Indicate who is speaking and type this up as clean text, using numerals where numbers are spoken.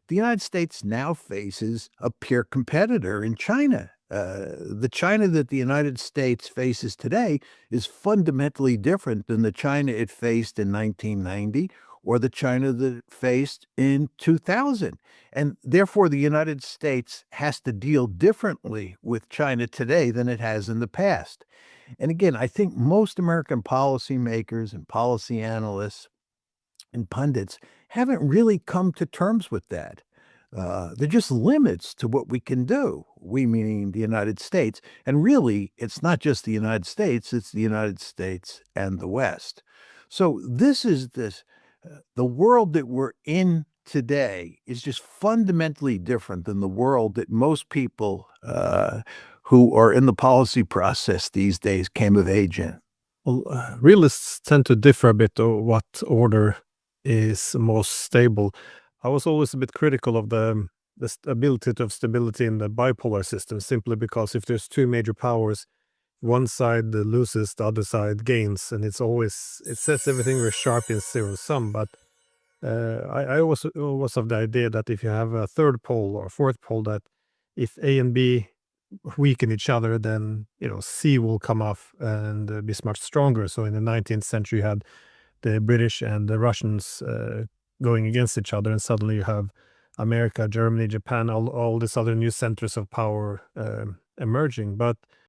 Speaker 1: the United States now faces a peer competitor in China. The China that the United States faces today is fundamentally different than the China it faced in 1990 or the China that it faced in 2000. And therefore, the United States has to deal differently with China today than it has in the past. And again, I think most American policymakers and policy analysts and pundits haven't really come to terms with that. They're just limits to what we can do. We meaning the United States. And really, it's not just the United States, it's the United States and the West. So this is the world that we're in today is just fundamentally different than the world that most people who are in the policy process these days came of age in.
Speaker 2: Well, realists tend to differ a bit on what order is most stable. I was always a bit critical of the ability of stability in the bipolar system, simply because if there's two major powers, one side loses, the other side gains, and it says everything very sharp in zero sum. But I was of the idea that if you have a third pole or fourth pole, that if A and B weaken each other, then C will come off and be much stronger. So in the 19th century, you had the British and the Russians going against each other, and suddenly you have America, Germany, Japan, all these other new centers of power emerging. But